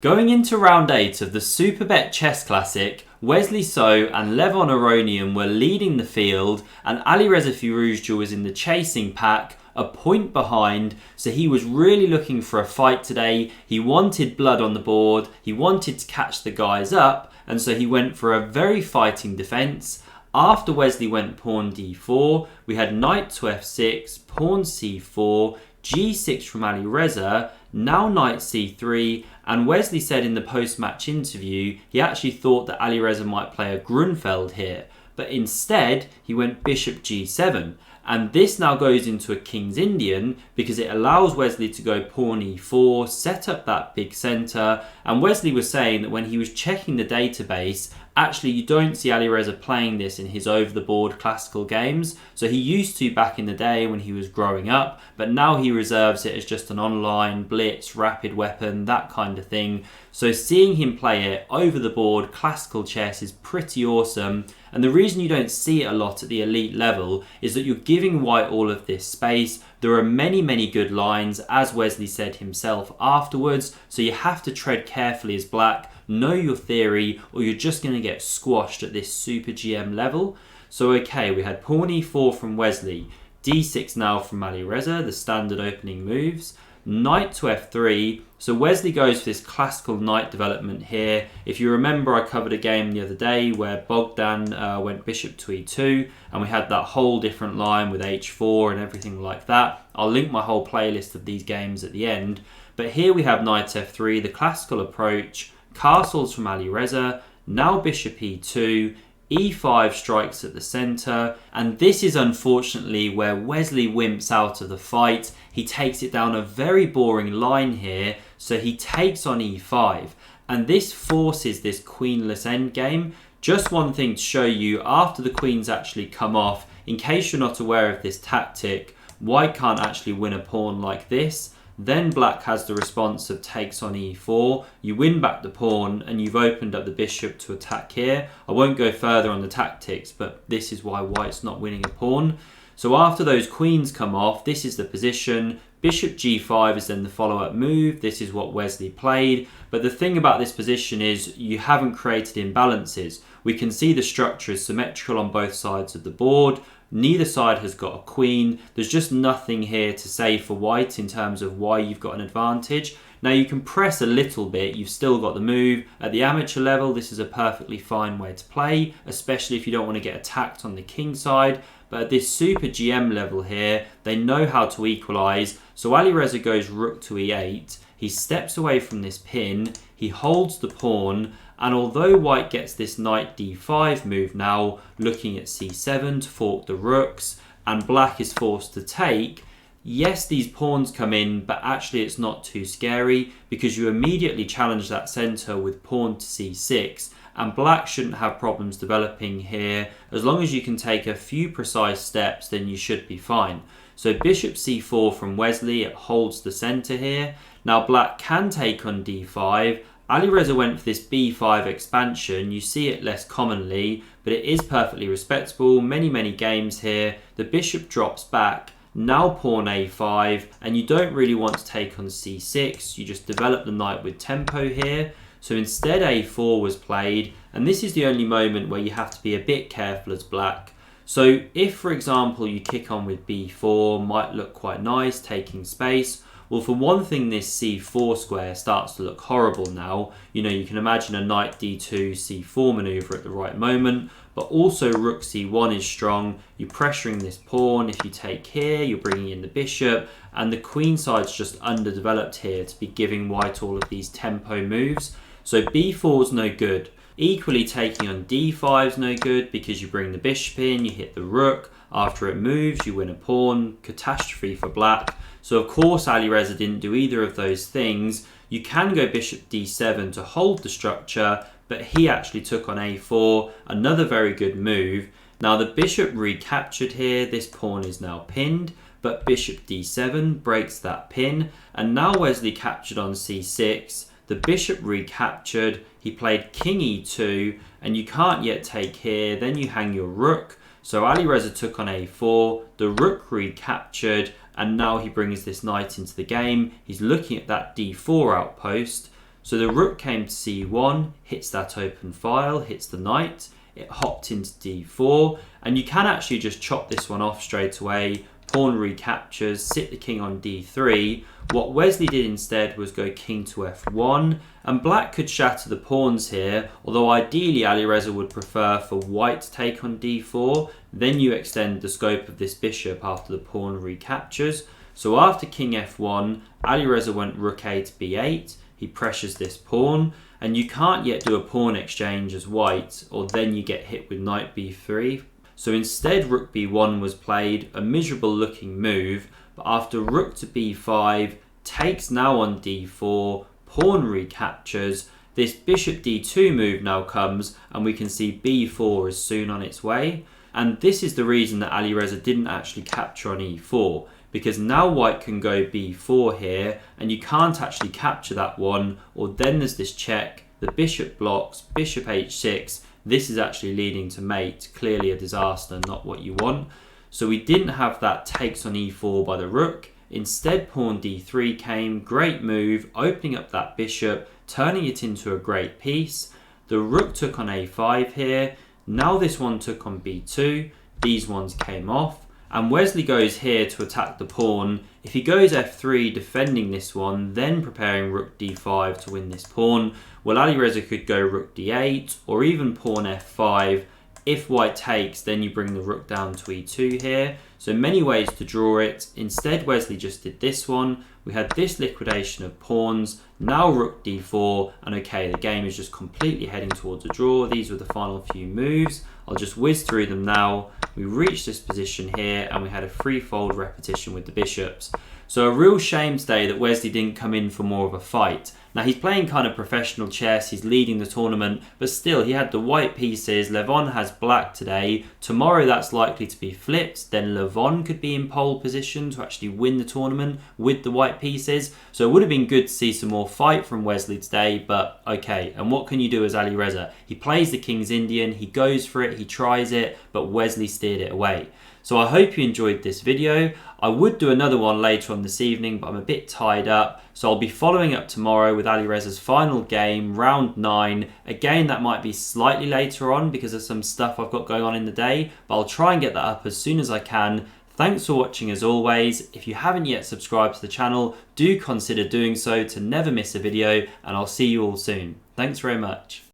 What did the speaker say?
Going into round 8 of the Superbet Chess Classic, Wesley So and Levon Aronian were leading the field and Alireza Firouzja was in the chasing pack, a point behind, so he was really looking for a fight today. He wanted blood on the board, he wanted to catch the guys up, and so he went for a very fighting defence. After Wesley went pawn d4, we had knight to f6, pawn c4, g6 from Alireza, now knight c3, and Wesley said in the post-match interview he actually thought that Alireza might play a Grunfeld here, but instead he went bishop g7, and this now goes into a King's Indian because it allows Wesley to go pawn e4, set up that big centre, and Wesley was saying that when he was checking the database, actually you don't see Alireza playing this in his over-the-board classical games, so he used to back in the day when he was growing up, but now he reserves it as just an online blitz, rapid weapon, that kind of thing. So seeing him play it over-the-board classical chess is pretty awesome, and the reason you don't see it a lot at the elite level is that you're giving white all of this space. There are many good lines, as Wesley said himself afterwards, so you have to tread carefully as black, know your theory, or you're just going to get squashed at this super GM level. So okay, we had pawn e4 from Wesley, d6 now from Alireza, the standard opening moves, knight to f3, so Wesley goes for this classical knight development here. If you remember, I covered a game the other day where Bogdan went bishop to e2, and we had that whole different line with h4 and everything like that. I'll link my whole playlist of these games at the end, but here we have knight f3, the classical approach, castles from Alireza, now bishop e2, e5 strikes at the centre, and this is unfortunately where Wesley wimps out of the fight. He takes it down a very boring line here, so he takes on e5, and this forces this queenless endgame. Just one thing to show you, after the queen's actually come off, in case you're not aware of this tactic, white can't actually win a pawn like this. Then black has the response of takes on e4, you win back the pawn and you've opened up the bishop to attack here. I won't go further on the tactics, but this is why white's not winning a pawn. So after those queens come off, this is the position. Bishop g5 is then the follow-up move. This is what Wesley played. But the thing about this position is you haven't created imbalances. We can see the structure is symmetrical on both sides of the board. Neither side has got a queen. There's just nothing here to say for white in terms of why you've got an advantage. Now you can press a little bit, you've still got the move. At the amateur level, this is a perfectly fine way to play, especially if you don't want to get attacked on the king side. But at this super GM level here, they know how to equalise. So Alireza goes rook to e8. He steps away from this pin, he holds the pawn, and although white gets this knight d5 move now, looking at c7 to fork the rooks, and black is forced to take, yes, these pawns come in, but actually it's not too scary because you immediately challenge that centre with pawn to c6, and black shouldn't have problems developing here. As long as you can take a few precise steps, then you should be fine. So bishop c4 from Wesley, it holds the centre here. Now black can take on d5. Alireza went for this b5 expansion. You see it less commonly, but it is perfectly respectable. Many games here. The bishop drops back. Now pawn a5, and you don't really want to take on c6. You just develop the knight with tempo here. So instead a4 was played, and this is the only moment where you have to be a bit careful as black. So if, for example, you kick on with b4, might look quite nice, taking space. Well, for one thing, this c4 square starts to look horrible now. You know, you can imagine a knight d2, c4 manoeuvre at the right moment, but also rook c1 is strong. You're pressuring this pawn. If you take here, you're bringing in the bishop, and the queen side's just underdeveloped here to be giving white all of these tempo moves. So b4 is no good. Equally, taking on d5 is no good because you bring the bishop in, you hit the rook. After it moves, you win a pawn. Catastrophe for black. So of course Alireza didn't do either of those things. You can go bishop d7 to hold the structure, but he actually took on a4, another very good move. Now the bishop recaptured here, this pawn is now pinned, but bishop d7 breaks that pin, and now Wesley captured on c6, the bishop recaptured, he played king e2, and you can't yet take here, then you hang your rook. So Alireza took on a4, the rook recaptured, and now he brings this knight into the game. He's looking at that d4 outpost. So the rook came to c1, hits that open file, hits the knight, it hopped into d4, and you can actually just chop this one off straight away. Pawn recaptures, sit the king on d3. What Wesley did instead was go king to f1, and black could shatter the pawns here, although ideally Alireza would prefer for white to take on d4. Then you extend the scope of this bishop after the pawn recaptures. So after king f1, Alireza went rook a to b8. He pressures this pawn, and you can't yet do a pawn exchange as white, or then you get hit with knight b3. So instead rook b1 was played, a miserable looking move, but after rook to b5, takes now on d4, pawn recaptures, this bishop d2 move now comes, and we can see b4 is soon on its way. And this is the reason that Alireza didn't actually capture on e4, because now white can go b4 here, and you can't actually capture that one, or then there's this check, the bishop blocks, bishop h6, this is actually leading to mate, clearly a disaster, not what you want. So we didn't have that takes on e4 by the rook, instead pawn d3 came, great move, opening up that bishop, turning it into a great piece. The rook took on a5 here, now this one took on b2, these ones came off, and Wesley goes here to attack the pawn. If he goes f3 defending this one, then preparing rook d5 to win this pawn, well, Alireza could go rook d8 or even pawn f5. If white takes, then you bring the rook down to e2 here. So many ways to draw it. Instead, Wesley just did this one. We had this liquidation of pawns, now rook d4, and okay, the game is just completely heading towards a draw. These were the final few moves. I'll just whiz through them now. We reached this position here, and we had a threefold repetition with the bishops. So a real shame today that Wesley didn't come in for more of a fight. Now he's playing kind of professional chess, he's leading the tournament, but still he had the white pieces. Levon has black today. Tomorrow that's likely to be flipped, then Levon could be in pole position to actually win the tournament with the white pieces. So it would have been good to see some more fight from Wesley today, but okay, and what can you do as Alireza? He plays the King's Indian, he goes for it, he tries it, but Wesley steered it away. So I hope you enjoyed this video. I would do another one later on this evening, but I'm a bit tied up. So I'll be following up tomorrow with Alireza's final game, round 9. Again, that might be slightly later on because of some stuff I've got going on in the day, but I'll try and get that up as soon as I can. Thanks for watching as always. If you haven't yet subscribed to the channel, do consider doing so to never miss a video, and I'll see you all soon. Thanks very much.